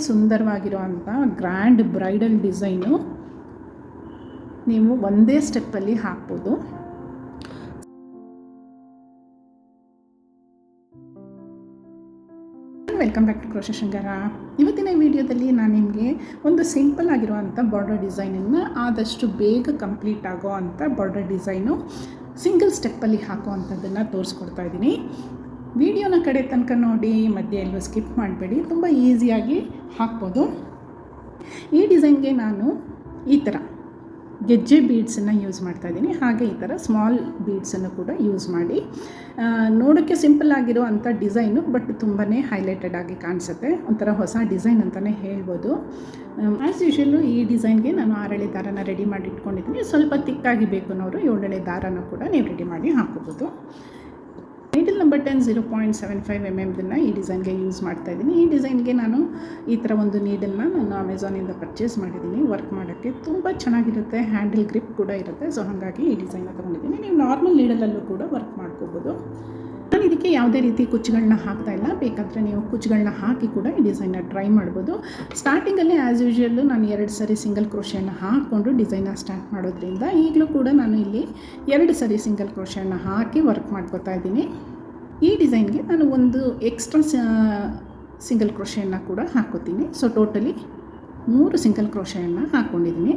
ಸುಂದರವಾಗಿರುವಂಥ grand bridal design ನೀವು ಒಂದೇ ಸ್ಟೆಪ್ಪಲ್ಲಿ ಹಾಕ್ಬೋದು. ವೆಲ್ಕಮ್ ಬ್ಯಾಕ್ ಟು ಕ್ರೋಶೆ ಶೃಂಗಾರ. ಇವತ್ತಿನ ವಿಡಿಯೋದಲ್ಲಿ ನಾನು ನಿಮಗೆ ಒಂದು ಸಿಂಪಲ್ ಆಗಿರುವಂಥ ಬಾರ್ಡರ್ ಡಿಸೈನನ್ನು ಆದಷ್ಟು ಬೇಗ ಕಂಪ್ಲೀಟ್ ಆಗೋ ಅಂಥ ಬಾರ್ಡರ್ ಡಿಸೈನು ಸಿಂಗಲ್ ಸ್ಟೆಪ್ಪಲ್ಲಿ ಹಾಕೋ ಅಂಥದ್ದನ್ನು ತೋರಿಸ್ಕೊಡ್ತಾ ಇದ್ದೀನಿ. ವಿಡಿಯೋನ ಕಡೆ ತನಕ ನೋಡಿ, ಮಧ್ಯೆ ಎಲ್ಲೂ ಸ್ಕಿಪ್ ಮಾಡಬೇಡಿ, ತುಂಬ ಈಸಿಯಾಗಿ ಹಾಕ್ಬೋದು. ಈ ಡಿಸೈನ್ಗೆ ನಾನು ಈ ಥರ ಗೆಜ್ಜೆ ಬೀಡ್ಸನ್ನು ಯೂಸ್ ಮಾಡ್ತಾಯಿದ್ದೀನಿ. ಹಾಗೆ ಈ ಥರ ಸ್ಮಾಲ್ ಬೀಡ್ಸನ್ನು ಕೂಡ ಯೂಸ್ ಮಾಡಿ ನೋಡೋಕ್ಕೆ ಸಿಂಪಲ್ ಆಗಿರೋ ಅಂಥ ಡಿಸೈನು, ಬಟ್ ತುಂಬಾ ಹೈಲೈಟೆಡ್ ಆಗಿ ಕಾಣಿಸುತ್ತೆ. ಒಂಥರ ಹೊಸ ಡಿಸೈನ್ ಅಂತಲೇ ಹೇಳ್ಬೋದು. ಆ್ಯಸ್ ಯೂಶುವಲ್ಲು ಈ ಡಿಸೈನ್ಗೆ ನಾನು 6 ಎಳೆ ದಾರನ ರೆಡಿ ಮಾಡಿ ಇಟ್ಕೊಂಡಿದ್ದೀನಿ. ಸ್ವಲ್ಪ ತಿಕ್ಕಾಗಿ ಬೇಕು ಅನ್ನೋರು 7 ಎಳೆ ದಾರನ ಕೂಡ ನೀವು ರೆಡಿ ಮಾಡಿ ಹಾಕೋಬೋದು. ನೀಡಲ್ ನಂಬರ್ 10 0.75 mm ಈ ಡಿಸೈನ್ಗೆ ಯೂಸ್ ಮಾಡ್ತಾಯಿದ್ದೀನಿ. ಈ ಡಿಸೈನ್ಗೆ ನಾನು ಈ ಥರ ಒಂದು ನೀಡಲ್ನ ನಾನು ಅಮೆಝಾನಿಂದ ಪರ್ಚೇಸ್ ಮಾಡಿದ್ದೀನಿ. ವರ್ಕ್ ಮಾಡೋಕ್ಕೆ ತುಂಬ ಚೆನ್ನಾಗಿರುತ್ತೆ, ಹ್ಯಾಂಡಲ್ ಗ್ರಿಪ್ ಕೂಡ ಇರುತ್ತೆ. ಸೊ ಹಾಗಾಗಿ ಈ ಡಿಸೈನ್ನ ತೊಗೊಂಡಿದ್ದೀನಿ. ನೀವು ನಾರ್ಮಲ್ ನೀಡಲಲ್ಲೂ ಕೂಡ ವರ್ಕ್ ಮಾಡ್ಕೋಬೋದು. ನಾನು ಇದಕ್ಕೆ ಯಾವುದೇ ರೀತಿ ಕುಚ್ಚುಗಳನ್ನ ಹಾಕ್ತಾಯಿಲ್ಲ. ಬೇಕಾದರೆ ನೀವು ಕುಚ್ಚುಗಳನ್ನ ಹಾಕಿ ಕೂಡ ಈ ಡಿಸೈನ್ನ ಟ್ರೈ ಮಾಡ್ಬೋದು. ಸ್ಟಾರ್ಟಿಂಗಲ್ಲಿ ಆ್ಯಸ್ ಯೂಶುವಲ್ಲು ನಾನು 2 ಸರಿ ಸಿಂಗಲ್ ಕ್ರೋಶೆಯನ್ನು ಹಾಕ್ಕೊಂಡು ಡಿಸೈನ್ನ ಸ್ಟಾರ್ಟ್ ಮಾಡೋದ್ರಿಂದ ಈಗಲೂ ಕೂಡ ನಾನು ಇಲ್ಲಿ 2 ಸರಿ ಸಿಂಗಲ್ ಕ್ರೋಶೆಯನ್ನು ಹಾಕಿ ವರ್ಕ್ ಮಾಡ್ಕೋತಾ ಇದ್ದೀನಿ. ಈ ಡಿಸೈನ್ಗೆ ನಾನು ಒಂದು ಎಕ್ಸ್ಟ್ರಾ ಸಿಂಗಲ್ ಕ್ರೋಶೆಯನ್ನು ಕೂಡ ಹಾಕೋತೀನಿ. ಸೊ ಟೋಟಲಿ 3 ಸಿಂಗಲ್ ಕ್ರೋಶೆಯನ್ನು ಹಾಕ್ಕೊಂಡಿದ್ದೀನಿ.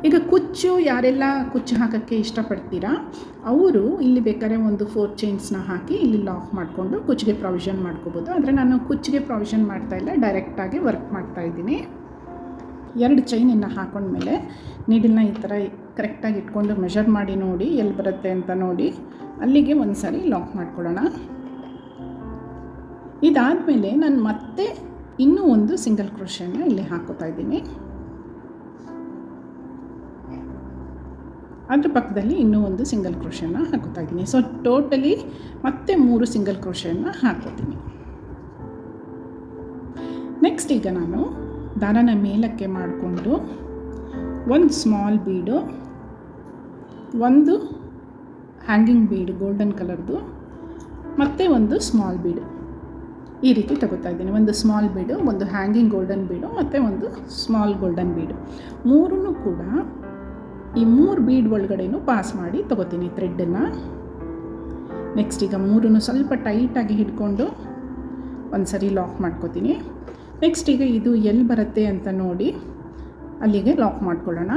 ಈಗ ಕುಚ್ಚು ಯಾರೆಲ್ಲ ಕುಚ್ಚು ಹಾಕೋಕ್ಕೆ ಇಷ್ಟಪಡ್ತೀರಾ ಅವರು ಇಲ್ಲಿ ಬೇಕಾದ್ರೆ ಒಂದು 4 ಚೈನ್ಸ್ನ ಹಾಕಿ ಇಲ್ಲಿ ಲಾಕ್ ಮಾಡಿಕೊಂಡು ಕುಚ್ಚಿಗೆ ಪ್ರಾವಿಷನ್ ಮಾಡ್ಕೋಬೋದು. ಆದರೆ ನಾನು ಕುಚ್ಚಿಗೆ ಪ್ರಾವಿಷನ್ ಮಾಡ್ತಾಯಿಲ್ಲ, ಡೈರೆಕ್ಟಾಗಿ ವರ್ಕ್ ಮಾಡ್ತಾಯಿದ್ದೀನಿ. 2 ಚೈನನ್ನು ಹಾಕೊಂಡ್ಮೇಲೆ ನೀಡಲ್ನ ಈ ಥರ ಕರೆಕ್ಟಾಗಿ ಇಟ್ಕೊಂಡು ಮೆಷರ್ ಮಾಡಿ ನೋಡಿ ಎಲ್ಲಿ ಬರುತ್ತೆ ಅಂತ ನೋಡಿ ಅಲ್ಲಿಗೆ ಒಂದು ಸಾರಿ ಲಾಕ್ ಮಾಡ್ಕೊಳ್ಳೋಣ. ಇದಾದಮೇಲೆ ನಾನು ಮತ್ತೆ ಇನ್ನೂ ಒಂದು ಸಿಂಗಲ್ ಕ್ರೋಶೆನ ಇಲ್ಲಿ ಹಾಕೋತಾ ಇದ್ದೀನಿ. ಅದ್ರ ಪಕ್ಕದಲ್ಲಿ ಇನ್ನೂ ಒಂದು ಸಿಂಗಲ್ ಕ್ರೋಶೆನ ಹಾಕೋತಾ ಇದ್ದೀನಿ. ಸೊ ಟೋಟಲಿ ಮತ್ತೆ 3 ಸಿಂಗಲ್ ಕ್ರೋಶೆಯನ್ನು ಹಾಕೋತೀನಿ. ನೆಕ್ಸ್ಟ್ ಈಗ ನಾನು ದಾರನ ಮೇಲಕ್ಕೆ ಮಾಡಿಕೊಂಡು ಒಂದು ಸ್ಮಾಲ್ ಬೀಡು, ಒಂದು ಹ್ಯಾಂಗಿಂಗ್ ಬೀಡ್ ಗೋಲ್ಡನ್ ಕಲರ್ದು, ಮತ್ತು ಒಂದು ಸ್ಮಾಲ್ ಬೀಡು ಈ ರೀತಿ ತಗೋತಾ ಇದ್ದೀನಿ. ಒಂದು ಸ್ಮಾಲ್ ಬೀಡು, ಒಂದು ಹ್ಯಾಂಗಿಂಗ್ ಗೋಲ್ಡನ್ ಬೀಡು ಮತ್ತು ಒಂದು ಸ್ಮಾಲ್ ಗೋಲ್ಡನ್ ಬೀಡು, ಮೂರನ್ನು ಕೂಡ ಈ 3 ಬೀಡ್ ಒಳಗಡೆನೂ ಪಾಸ್ ಮಾಡಿ ತೊಗೋತೀನಿ ಥ್ರೆಡ್ಡನ್ನು. ನೆಕ್ಸ್ಟ್ ಈಗ 3 ಸ್ವಲ್ಪ ಟೈಟಾಗಿ ಹಿಡ್ಕೊಂಡು ಒಂದು ಸರಿ ಲಾಕ್ ಮಾಡ್ಕೋತೀನಿ. ನೆಕ್ಸ್ಟ್ ಈಗ ಇದು ಎಲ್ಲಿ ಬರುತ್ತೆ ಅಂತ ನೋಡಿ ಅಲ್ಲಿಗೆ ಲಾಕ್ ಮಾಡ್ಕೊಳ್ಳೋಣ.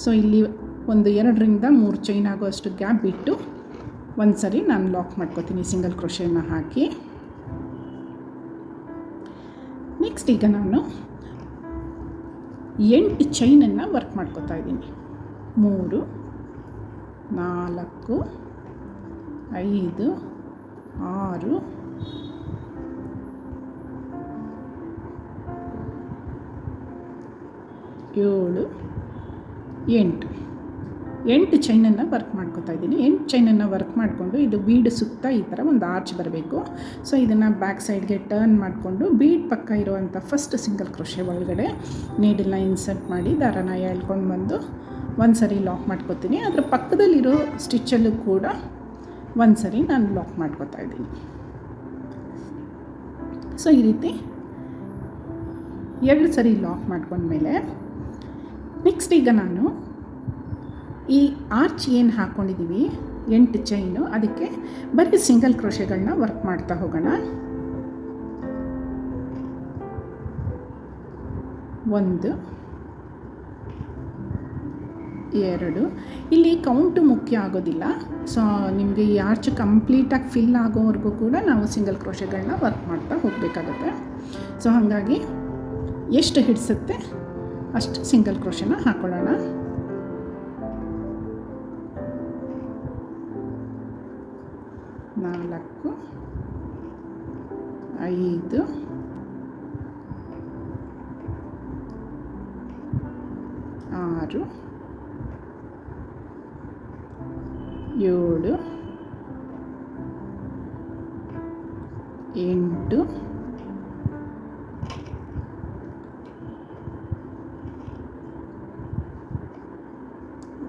ಸೊ ಇಲ್ಲಿ ಒಂದು 2ರಿಂದ 3 ಚೈನ್ ಆಗೋಷ್ಟು ಗ್ಯಾಪ್ ಬಿಟ್ಟು ಒಂದು ಸರಿ ನಾನು ಲಾಕ್ ಮಾಡ್ಕೋತೀನಿ ಸಿಂಗಲ್ ಕ್ರೋಶೆಯನ್ನು ಹಾಕಿ. ನೆಕ್ಸ್ಟ್ ಈಗ ನಾನು 8 ಚೈನನ್ನು ವರ್ಕ್ ಮಾಡ್ಕೋತಾ ಇದ್ದೀನಿ. 3 4 5 6 7 8 ಚೈನನ್ನು ವರ್ಕ್ ಮಾಡ್ಕೋತಾ ಇದ್ದೀನಿ. 8 ಚೈನನ್ನು ವರ್ಕ್ ಮಾಡಿಕೊಂಡು ಇದು ಬೀಡ್ ಸುತ್ತ ಈ ಥರ ಒಂದು ಆರ್ಚ್ ಬರಬೇಕು. ಸೊ ಇದನ್ನು ಬ್ಯಾಕ್ ಸೈಡ್ಗೆ ಟರ್ನ್ ಮಾಡಿಕೊಂಡು ಬೀಡ್ ಪಕ್ಕ ಇರುವಂಥ ಫಸ್ಟ್ ಸಿಂಗಲ್ ಕ್ರೋಶೆ ಒಳಗಡೆ ನೀಡಲ್ನ ಇನ್ಸರ್ಟ್ ಮಾಡಿ ದಾರನ ಎಳ್ಕೊಂಡು ಬಂದು ಒಂದು ಸರಿ ಲಾಕ್ ಮಾಡ್ಕೋತೀನಿ. ಅದರ ಪಕ್ಕದಲ್ಲಿರೋ ಸ್ಟಿಚ್ಚಲ್ಲೂ ಕೂಡ ಒಂದು ಸರಿ ನಾನು ಲಾಕ್ ಮಾಡ್ಕೋತಾ ಇದ್ದೀನಿ. ಸೊ ಈ ರೀತಿ 2 ಸರಿ ಲಾಕ್ ಮಾಡ್ಕೊಂಡ್ಮೇಲೆ ನೆಕ್ಸ್ಟ್ ಈಗ ನಾನು ಈ ಆರ್ಚ್ ಏನು ಹಾಕ್ಕೊಂಡಿದ್ದೀವಿ 8 ಚೈನು, ಅದಕ್ಕೆ ಬರೀ ಸಿಂಗಲ್ ಕ್ರೋಶೆಗಳನ್ನ ವರ್ಕ್ ಮಾಡ್ತಾ ಹೋಗೋಣ. 1 2 ಇಲ್ಲಿ ಕೌಂಟು ಮುಖ್ಯ ಆಗೋದಿಲ್ಲ. ಸೊ ನಿಮಗೆ ಈ ಆರ್ಚ್ ಕಂಪ್ಲೀಟಾಗಿ ಫಿಲ್ ಆಗೋವರೆಗೂ ಕೂಡ ನಾವು ಸಿಂಗಲ್ ಕ್ರೋಶೆಗಳನ್ನ ವರ್ಕ್ ಮಾಡ್ತಾ ಹೋಗಬೇಕಾಗುತ್ತೆ. ಸೊ ಹಾಗಾಗಿ ಎಷ್ಟು ಹಿಡಿಸುತ್ತೆ ಅಷ್ಟು ಸಿಂಗಲ್ ಕ್ರೋಶೆನ ಹಾಕ್ಕೊಳ್ಳೋಣ. 4 5 6 7 8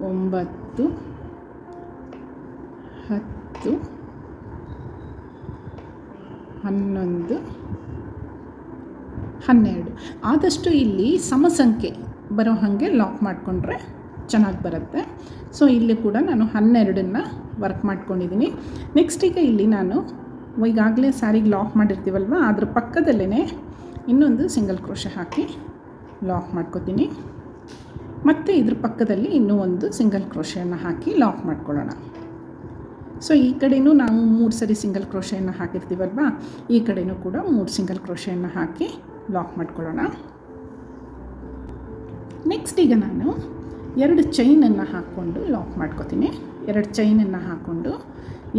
9 10 11 12. ಆದಷ್ಟು ಇಲ್ಲಿ ಸಮಸಂಖ್ಯೆ ಬರೋ ಹಾಗೆ ಲಾಕ್ ಮಾಡಿಕೊಂಡ್ರೆ ಚೆನ್ನಾಗಿ ಬರುತ್ತೆ. ಸೊ ಇಲ್ಲಿ ಕೂಡ ನಾನು 12 ವರ್ಕ್ ಮಾಡ್ಕೊಂಡಿದ್ದೀನಿ. ನೆಕ್ಸ್ಟ್ ಈಗ ಇಲ್ಲಿ ನಾನು ಈಗಾಗಲೇ ಸ್ಯಾರಿಗೆ ಲಾಕ್ ಮಾಡಿರ್ತೀವಲ್ವ, ಅದ್ರ ಪಕ್ಕದಲ್ಲೇ ಇನ್ನೊಂದು ಸಿಂಗಲ್ ಕ್ರೋಶೆ ಹಾಕಿ ಲಾಕ್ ಮಾಡ್ಕೋತೀನಿ. ಮತ್ತು ಇದ್ರ ಪಕ್ಕದಲ್ಲಿ ಇನ್ನೂ ಒಂದು ಸಿಂಗಲ್ ಕ್ರೋಶೆಯನ್ನು ಹಾಕಿ ಲಾಕ್ ಮಾಡ್ಕೊಳ್ಳೋಣ. ಸೊ ಈ ಕಡೆಯೂ ನಾವು 3 ಸರಿ ಸಿಂಗಲ್ ಕ್ರೋಶೆಯನ್ನು ಹಾಕಿರ್ತೀವಲ್ವ, ಈ ಕಡೆಯೂ ಕೂಡ 3 ಸಿಂಗಲ್ ಕ್ರೋಶೆಯನ್ನು ಹಾಕಿ ಲಾಕ್ ಮಾಡ್ಕೊಳ್ಳೋಣ. ನೆಕ್ಸ್ಟ್ ಈಗ ನಾನು 2 ಚೈನನ್ನು ಹಾಕ್ಕೊಂಡು ಲಾಕ್ ಮಾಡ್ಕೋತೀನಿ. 2 ಚೈನನ್ನು ಹಾಕ್ಕೊಂಡು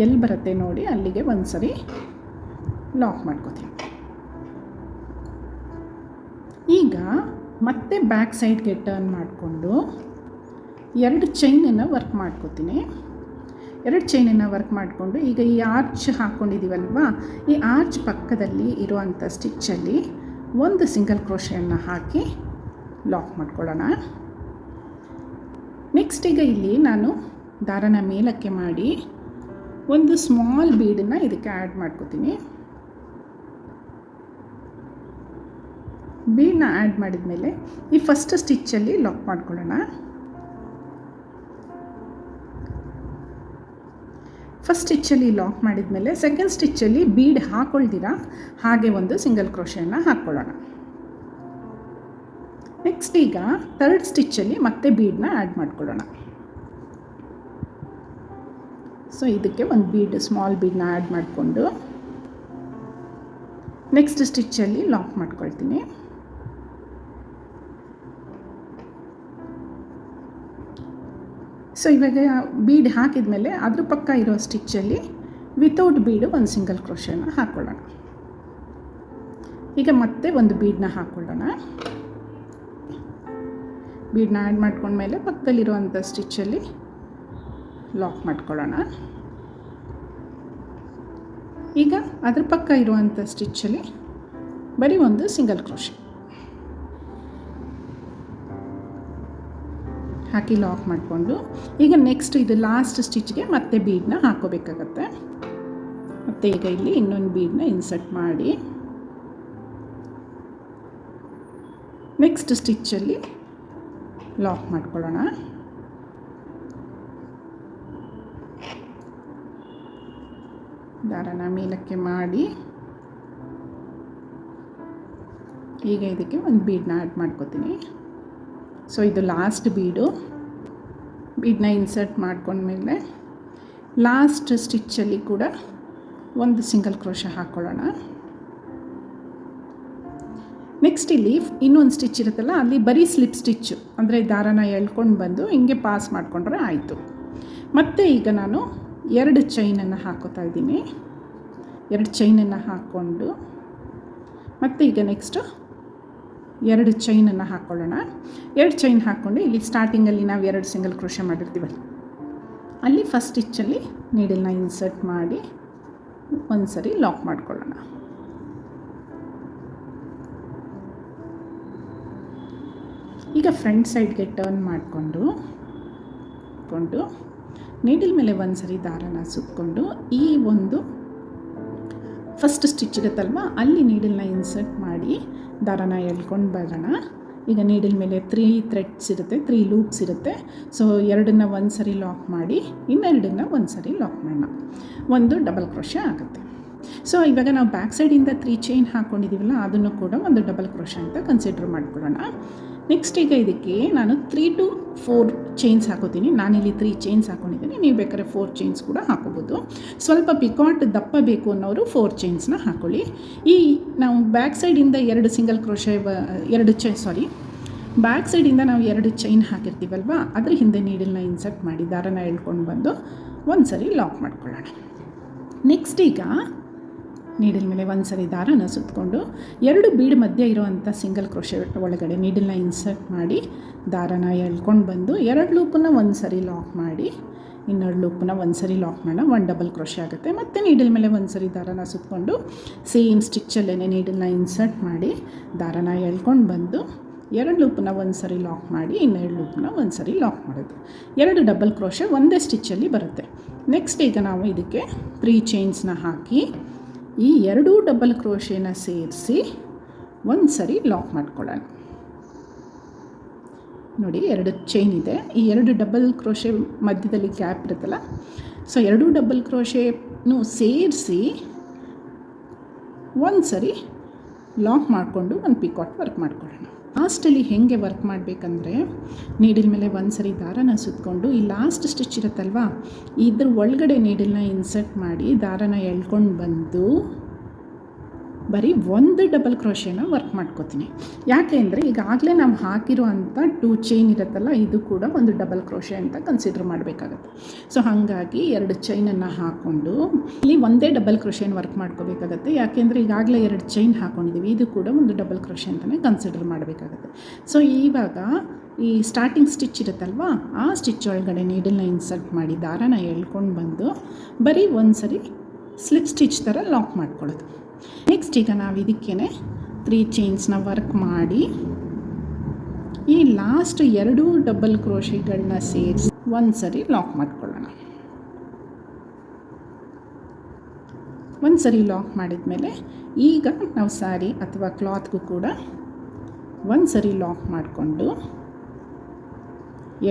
ಎಲ್ಲಿ ಬರುತ್ತೆ ನೋಡಿ ಅಲ್ಲಿಗೆ ಒಂದು ಸರಿ ಲಾಕ್ ಮಾಡ್ಕೋತೀನಿ. ಈಗ ಮತ್ತೆ ಬ್ಯಾಕ್ ಸೈಡ್ಗೆ ಟರ್ನ್ ಮಾಡಿಕೊಂಡು 2 ಚೈನನ್ನು ವರ್ಕ್ ಮಾಡ್ಕೋತೀನಿ. 2 ಚೈನನ್ನು ವರ್ಕ್ ಮಾಡಿಕೊಂಡು ಈಗ ಈ ಆರ್ಚ್ ಹಾಕ್ಕೊಂಡಿದ್ದೀವಲ್ವ, ಈ ಆರ್ಚ್ ಪಕ್ಕದಲ್ಲಿ ಇರುವಂಥ ಸ್ಟಿಚ್ಚಲ್ಲಿ ಒಂದು ಸಿಂಗಲ್ ಕ್ರೋಶೆಯನ್ನು ಹಾಕಿ ಲಾಕ್ ಮಾಡ್ಕೊಳ್ಳೋಣ. ನೆಕ್ಸ್ಟ್ ಈಗ ಇಲ್ಲಿ ನಾನು ದಾರನ ಮೇಲಕ್ಕೆ ಮಾಡಿ ಒಂದು ಸ್ಮಾಲ್ ಬೀಡನ್ನು ಇದಕ್ಕೆ ಆ್ಯಡ್ ಮಾಡ್ಕೋತೀನಿ. ಬೀಡನ್ನ ಆ್ಯಡ್ ಮಾಡಿದ ಮೇಲೆ ಈ ಫಸ್ಟ್ ಸ್ಟಿಚ್ಚಲ್ಲಿ ಲಾಕ್ ಮಾಡ್ಕೊಳ್ಳೋಣ. ಫಸ್ಟ್ ಸ್ಟಿಚ್ಚಲ್ಲಿ ಲಾಕ್ ಮಾಡಿದ ಮೇಲೆ ಸೆಕೆಂಡ್ ಸ್ಟಿಚ್ಚಲ್ಲಿ ಬೀಡ್ ಹಾಕ್ಕೊಳ್ದಿರ ಹಾಗೆ ಒಂದು ಸಿಂಗಲ್ ಕ್ರೋಶೆಯನ್ನು ಹಾಕ್ಕೊಳ್ಳೋಣ. ನೆಕ್ಸ್ಟ್ ಈಗ ಥರ್ಡ್ ಸ್ಟಿಚ್ಚಲ್ಲಿ ಮತ್ತೆ ಬೀಡನ್ನ ಆ್ಯಡ್ ಮಾಡ್ಕೊಳ್ಳೋಣ. ಸೊ ಇದಕ್ಕೆ ಒಂದು ಬೀಡ್ ಸ್ಮಾಲ್ ಬೀಡನ್ನ ಆ್ಯಡ್ ಮಾಡಿಕೊಂಡು ನೆಕ್ಸ್ಟ್ ಸ್ಟಿಚ್ಚಲ್ಲಿ ಲಾಕ್ ಮಾಡ್ಕೊಳ್ತೀನಿ. ಸೊ ಇವಾಗ ಬೀಡ್ ಹಾಕಿದ ಮೇಲೆ ಅದ್ರ ಪಕ್ಕ ಇರೋ ಸ್ಟಿಚ್ಚಲ್ಲಿ ವಿತೌಟ್ ಬೀಡು ಒಂದು ಸಿಂಗಲ್ ಕ್ರೋಶೆಯನ್ನು ಹಾಕ್ಕೊಳ್ಳೋಣ. ಈಗ ಮತ್ತೆ ಒಂದು ಬೀಡನ್ನ ಹಾಕ್ಕೊಳ್ಳೋಣ. ಬೀಡನ್ನ ಆ್ಯಡ್ ಮಾಡ್ಕೊಂಡ್ಮೇಲೆ ಪಕ್ಕದಲ್ಲಿರುವಂಥ ಸ್ಟಿಚ್ಚಲ್ಲಿ ಲಾಕ್ ಮಾಡ್ಕೊಳ್ಳೋಣ. ಈಗ ಅದ್ರ ಪಕ್ಕ ಇರುವಂಥ ಸ್ಟಿಚ್ಚಲ್ಲಿ ಬರೀ ಒಂದು ಸಿಂಗಲ್ ಕ್ರೋಶೆ ಹಾಕಿ ಲಾಕ್ ಮಾಡಿಕೊಂಡು ಈಗ ನೆಕ್ಸ್ಟ್ ಇದು ಲಾಸ್ಟ್ ಸ್ಟಿಚ್ಗೆ ಮತ್ತೆ ಬೀಡನ್ನ ಹಾಕೋಬೇಕಾಗತ್ತೆ. ಮತ್ತು ಈಗ ಇಲ್ಲಿ ಇನ್ನೊಂದು ಬೀಡನ್ನ ಇನ್ಸರ್ಟ್ ಮಾಡಿ ನೆಕ್ಸ್ಟ್ ಸ್ಟಿಚ್ಚಲ್ಲಿ ಲಾಕ್ ಮಾಡ್ಕೊಳ್ಳೋಣ. ದಾರನ ಮೇಲಕ್ಕೆ ಮಾಡಿ ಈಗ ಇದಕ್ಕೆ ಒಂದು ಬೀಡನ್ನ ಆ್ಯಡ್ ಮಾಡ್ಕೋತೀನಿ. ಸೊ ಇದು ಲಾಸ್ಟ್ ಬೀಡನ್ನ ಇನ್ಸರ್ಟ್ ಮಾಡ್ಕೊಂಡ್ಮೇಲೆ ಲಾಸ್ಟ್ ಸ್ಟಿಚ್ಚಲ್ಲಿ ಕೂಡ ಒಂದು ಸಿಂಗಲ್ ಕ್ರೋಶೆ ಹಾಕ್ಕೊಳ್ಳೋಣ. ನೆಕ್ಸ್ಟ್ ಇಲ್ಲಿ ಇನ್ನೊಂದು ಸ್ಟಿಚ್ ಇರುತ್ತಲ್ಲ, ಅಲ್ಲಿ ಬರೀ ಸ್ಲಿಪ್ ಸ್ಟಿಚ್ಚು ಅಂದರೆ ದಾರನ ಎಳ್ಕೊಂಡು ಬಂದು ಹಿಂಗೆ ಪಾಸ್ ಮಾಡಿಕೊಂಡ್ರೆ ಆಯಿತು. ಮತ್ತು ಈಗ ನಾನು 2 ಚೈನನ್ನು ಹಾಕೋತಾ ಇದ್ದೀನಿ. 2 ಚೈನನ್ನು ಹಾಕ್ಕೊಂಡು ಮತ್ತು ಈಗ ನೆಕ್ಸ್ಟು 2 ಚೈನನ್ನು ಹಾಕ್ಕೊಳ್ಳೋಣ. 2 ಚೈನ್ ಹಾಕ್ಕೊಂಡು ಇಲ್ಲಿ ಸ್ಟಾರ್ಟಿಂಗಲ್ಲಿ ನಾವು 2 ಸಿಂಗಲ್ ಕ್ರೋಶೆ ಮಾಡಿರ್ತೀವಲ್ಲ, ಅಲ್ಲಿ ಫಸ್ಟ್ ಸ್ಟಿಚ್ಚಲ್ಲಿ ನೀಡಲ್ನ ಇನ್ಸರ್ಟ್ ಮಾಡಿ ಒಂದು ಸರಿ ಲಾಕ್ ಮಾಡ್ಕೊಳ್ಳೋಣ. ಈಗ ಫ್ರಂಟ್ ಸೈಡ್ಗೆ ಟರ್ನ್ ಮಾಡಿಕೊಂಡು ನೀಡಲ್ ಮೇಲೆ ಒಂದು ಸರಿ ದಾರನ ಸುತ್ತಕೊಂಡು ಈ ಒಂದು ಫಸ್ಟ್ ಸ್ಟಿಚ್ ಇರುತ್ತಲ್ವ ಅಲ್ಲಿ ನೀಡಲ್ನ ಇನ್ಸರ್ಟ್ ಮಾಡಿ ದಾರನ ಎಳ್ಕೊಂಡು ಬರೋಣ. ಈಗ ನೀಡಲ್ ಮೇಲೆ 3 ಥ್ರೆಡ್ಸ್ ಇರುತ್ತೆ, 3 ಲೂಪ್ಸ್ ಇರುತ್ತೆ. ಸೊ 2ನ್ನ ಒಂದು ಸರಿ ಲಾಕ್ ಮಾಡಿ ಇನ್ನೆರಡನ್ನ ಒಂದು ಸರಿ ಲಾಕ್ ಮಾಡೋಣ, ಒಂದು ಡಬಲ್ ಕ್ರೋಶೆ ಆಗುತ್ತೆ. ಸೊ ಇವಾಗ ನಾವು ಬ್ಯಾಕ್ ಸೈಡಿಂದ 3 ಚೈನ್ ಹಾಕ್ಕೊಂಡಿದ್ದೀವಲ್ಲ, ಅದನ್ನು ಕೂಡ ಒಂದು ಡಬಲ್ ಕ್ರೋಶೆ ಅಂತ ಕನ್ಸಿಡರ್ ಮಾಡ್ಕೊಳ್ಳೋಣ. ನೆಕ್ಸ್ಟ್ ಈಗ ಇದಕ್ಕೆ ನಾನು 3 to 4 ಚೈನ್ಸ್ ಹಾಕೋತೀನಿ. ನಾನಿಲ್ಲಿ 3 ಚೈನ್ಸ್ ಹಾಕ್ಕೊಂಡಿದ್ದೀನಿ, ನೀವು ಬೇಕಾದ್ರೆ 4 ಚೈನ್ಸ್ ಕೂಡ ಹಾಕೋಬೋದು. ಸ್ವಲ್ಪ ಪಿಕಾಟ್ ದಪ್ಪ ಬೇಕು ಅನ್ನೋರು 4 ಚೈನ್ಸ್ನ ಹಾಕ್ಕೊಳ್ಳಿ. ಈ ನಾವು ಬ್ಯಾಕ್ ಸೈಡಿಂದ 2 ಸಿಂಗಲ್ ಕ್ರೋಶೆ ಬ್ಯಾಕ್ ಸೈಡಿಂದ ನಾವು 2 ಚೈನ್ ಹಾಕಿರ್ತೀವಲ್ವ, ಅದ್ರ ಹಿಂದೆ ನೀಡಲ್ನ ಇನ್ಸರ್ಟ್ ಮಾಡಿ ದಾರನ ಎಳ್ಕೊಂಡು ಬಂದು ಒಂದು ಸರಿ ಲಾಕ್ ಮಾಡ್ಕೊಳ್ಳೋಣ. ನೆಕ್ಸ್ಟ್ ಈಗ ನೀಡಲ್ ಮೇಲೆ ಒಂದು ಸರಿ ದಾರನ ಸುತ್ತಕೊಂಡು 2 ಬೀಡ್ ಮಧ್ಯೆ ಇರುವಂಥ ಸಿಂಗಲ್ ಕ್ರೋಶೆ ಒಳಗಡೆ ನೀಡಲ್ನ ಇನ್ಸರ್ಟ್ ಮಾಡಿ ದಾರನ ಎಳ್ಕೊಂಡು ಬಂದು 2 ಲೂಪನ್ನ ಒಂದು ಸರಿ ಲಾಕ್ ಮಾಡಿ ಇನ್ನೆರಡು ಲೂಪನ್ನ ಒಂದು ಸರಿ ಲಾಕ್ ಮಾಡೋಣ, 1 ಡಬಲ್ ಕ್ರೋಶೆ ಆಗುತ್ತೆ. ಮತ್ತು ನೀಡಲ್ ಮೇಲೆ ಒಂದು ಸರಿ ದಾರನ ಸುತ್ತಕೊಂಡು ಸೇಮ್ ಸ್ಟಿಚ್ಚಲ್ಲೇ ನೀಡಲ್ನ ಇನ್ಸರ್ಟ್ ಮಾಡಿ ದಾರನ ಎಳ್ಕೊಂಡು ಬಂದು 2 ಲೂಪನ್ನ ಒಂದು ಸರಿ ಲಾಕ್ ಮಾಡಿ ಇನ್ನೆರಡು ಲೂಪನ್ನ ಒಂದು ಸರಿ ಲಾಕ್ ಮಾಡೋದು. 2 ಡಬಲ್ ಕ್ರೋಶೆ ಒಂದೇ ಸ್ಟಿಚ್ಚಲ್ಲಿ ಬರುತ್ತೆ. ನೆಕ್ಸ್ಟ್ ಈಗ ನಾವು ಇದಕ್ಕೆ 3 ಚೈನ್ಸ್ನ ಹಾಕಿ ಈ 2 ಡಬಲ್ ಕ್ರೋಶೆನ ಸೇರಿಸಿ ಒಂದು ಸರಿ ಲಾಕ್ ಮಾಡ್ಕೊಳ್ಳೋಣ. ನೋಡಿ 2 ಚೈನ್ ಇದೆ. ಈ 2 ಡಬಲ್ ಕ್ರೋಶೆ ಮಧ್ಯದಲ್ಲಿ ಗ್ಯಾಪ್ ಇರುತ್ತಲ್ಲ, ಸೊ 2 ಡಬಲ್ ಕ್ರೋಶೆನೂ ಸೇರಿಸಿ ಒಂದು ಸರಿ ಲಾಕ್ ಮಾಡಿಕೊಂಡು ಒಂದು ಪಿಕಾಟ್ ವರ್ಕ್ ಮಾಡ್ಕೊಳ್ಳೋಣ. ಲಾಸ್ಟಲ್ಲಿ ಹೇಗೆ ವರ್ಕ್ ಮಾಡಬೇಕಂದ್ರೆ, ನೀಡಿಲ್ ಮೇಲೆ ಒಂದು ಸರಿ ದಾರನ ಸುತ್ತಕೊಂಡು ಈ ಲಾಸ್ಟ್ ಸ್ಟಿಚ್ ಇರುತ್ತಲ್ವ, ಇದ್ರ ಒಳಗಡೆ ನೀಡಲ್ನ ಇನ್ಸರ್ಟ್ ಮಾಡಿ ದಾರನ ಎಳ್ಕೊಂಡು ಬಂದು ಬರೀ ಒಂದು ಡಬಲ್ ಕ್ರೋಶೆನ ವರ್ಕ್ ಮಾಡ್ಕೋತೀನಿ. ಯಾಕೆ ಅಂದರೆ ಈಗಾಗಲೇ ನಾವು ಹಾಕಿರೋ ಅಂಥ 2 ಚೈನ್ ಇರುತ್ತಲ್ಲ, ಇದು ಕೂಡ ಒಂದು ಡಬಲ್ ಕ್ರೋಶೆ ಅಂತ ಕನ್ಸಿಡರ್ ಮಾಡಬೇಕಾಗತ್ತೆ. ಸೊ ಹಾಗಾಗಿ 2 ಚೈನನ್ನು ಹಾಕ್ಕೊಂಡು ಇಲ್ಲಿ ಒಂದೇ ಡಬಲ್ ಕ್ರೋಶೆನ ವರ್ಕ್ ಮಾಡ್ಕೋಬೇಕಾಗತ್ತೆ. ಯಾಕೆಂದರೆ ಈಗಾಗಲೇ 2 ಚೈನ್ ಹಾಕ್ಕೊಂಡಿದ್ದೀವಿ, ಇದು ಕೂಡ ಒಂದು ಡಬಲ್ ಕ್ರೋಶೆ ಅಂತಲೇ ಕನ್ಸಿಡರ್ ಮಾಡಬೇಕಾಗತ್ತೆ. ಸೊ ಇವಾಗ ಈ ಸ್ಟಾರ್ಟಿಂಗ್ ಸ್ಟಿಚ್ ಇರುತ್ತಲ್ವ, ಆ ಸ್ಟಿಚ್ ಒಳಗಡೆ ನೀಡಲ್ನ ಇನ್ಸರ್ಟ್ ಮಾಡಿ ದಾರನ ಎಳ್ಕೊಂಡು ಬಂದು ಬರೀ ಒಂದು ಸರಿ ಸ್ಲಿಪ್ ಸ್ಟಿಚ್ ಥರ ಲಾಕ್ ಮಾಡ್ಕೊಳ್ಳೋದು. ನೆಕ್ಸ್ಟ್ ಈಗ ನಾವು ಇದಕ್ಕೇ 3 ಚೈನ್ಸ್ನ ವರ್ಕ್ ಮಾಡಿ ಈ ಲಾಸ್ಟ್ 2 ಡಬಲ್ ಕ್ರೋಶೆಗಳನ್ನ ಸೇರಿಸಿ ಒಂದು ಸರಿ ಲಾಕ್ ಮಾಡ್ಕೊಳ್ಳೋಣ. ಒಂದು ಸರಿ ಲಾಕ್ ಮಾಡಿದ ಮೇಲೆ ಈಗ ನಾವು ಸ್ಯಾರಿ ಅಥವಾ ಕ್ಲಾತ್ಗೂ ಕೂಡ ಒಂದು ಸರಿ ಲಾಕ್ ಮಾಡಿಕೊಂಡು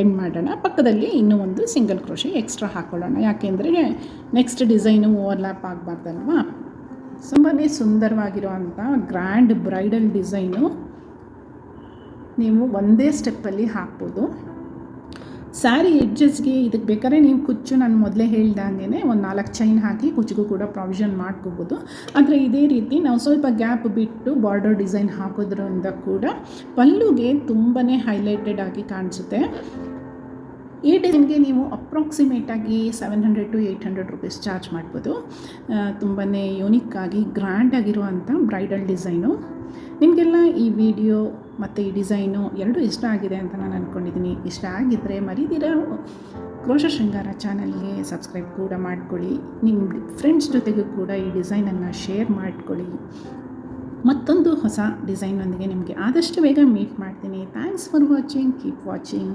ಎಂಡ್ ಮಾಡೋಣ. ಪಕ್ಕದಲ್ಲಿ ಇನ್ನೂ ಒಂದು ಸಿಂಗಲ್ ಕ್ರೋಶೆ ಎಕ್ಸ್ಟ್ರಾ ಹಾಕ್ಕೊಳ್ಳೋಣ. ಯಾಕೆಂದರೆ ನೆಕ್ಸ್ಟ್ ಡಿಸೈನು ಓವರ್ಲ್ಯಾಪ್ ಆಗಬಾರ್ದಲ್ವ. ತುಂಬಾ ಸುಂದರವಾಗಿರೋ ಅಂಥ ಗ್ರ್ಯಾಂಡ್ ಬ್ರೈಡಲ್ ಡಿಸೈನು ನೀವು ಒಂದೇ ಸ್ಟೆಪ್ಪಲ್ಲಿ ಹಾಕ್ಬೋದು. ಸ್ಯಾರಿ ಎಡ್ಜಸ್ಗೆ ಇದಕ್ಕೆ ಬೇಕಾದ್ರೆ ನೀವು ಕುಚ್ಚು ನಾನು ಮೊದಲೇ ಹೇಳ್ದಂಗೆ ಒಂದು 4 ಚೈನ್ ಹಾಕಿ ಕುಚ್ಚಿಗೂ ಕೂಡ ಪ್ರಾವಿಷನ್ ಮಾಡ್ಕೋಬೋದು. ಆದರೆ ಇದೇ ರೀತಿ ನಾವು ಸ್ವಲ್ಪ ಗ್ಯಾಪ್ ಬಿಟ್ಟು ಬಾರ್ಡರ್ ಡಿಸೈನ್ ಹಾಕೋದ್ರಿಂದ ಕೂಡ ಪಲ್ಲುಗೆ ತುಂಬಾ ಹೈಲೈಟೆಡ್ ಆಗಿ ಕಾಣಿಸುತ್ತೆ. ಈ ಡಿಸೈನ್ಗೆ ನೀವು ಅಪ್ರಾಕ್ಸಿಮೇಟಾಗಿ 700 to 800 ರುಪೀಸ್ ಚಾರ್ಜ್ ಮಾಡ್ಬೋದು. ತುಂಬಾ ಯೂನಿಕ್ಕಾಗಿ ಗ್ರ್ಯಾಂಡಾಗಿರುವಂಥ ಬ್ರೈಡಲ್ ಡಿಸೈನು. ನಿಮಗೆಲ್ಲ ಈ ವಿಡಿಯೋ ಮತ್ತು ಈ ಡಿಸೈನು ಎರಡೂ ಇಷ್ಟ ಆಗಿದೆ ಅಂತ ನಾನು ಅಂದ್ಕೊಂಡಿದ್ದೀನಿ. ಇಷ್ಟ ಆಗಿದ್ದರೆ ಮರಿದಿರ ಕ್ರೋಶೆ ಶೃಂಗಾರ ಚಾನಲ್ಗೆ ಸಬ್ಸ್ಕ್ರೈಬ್ ಕೂಡ ಮಾಡ್ಕೊಳ್ಳಿ. ನಿಮ್ಮ ಫ್ರೆಂಡ್ಸ್ ಜೊತೆಗೂ ಕೂಡ ಈ ಡಿಸೈನನ್ನು ಶೇರ್ ಮಾಡ್ಕೊಳ್ಳಿ. ಮತ್ತೊಂದು ಹೊಸ ಡಿಸೈನ್ನೊಂದಿಗೆ ನಿಮಗೆ ಆದಷ್ಟು ಬೇಗ ಮೀಟ್ ಮಾಡ್ತೀನಿ. Thanks for watching. Keep watching.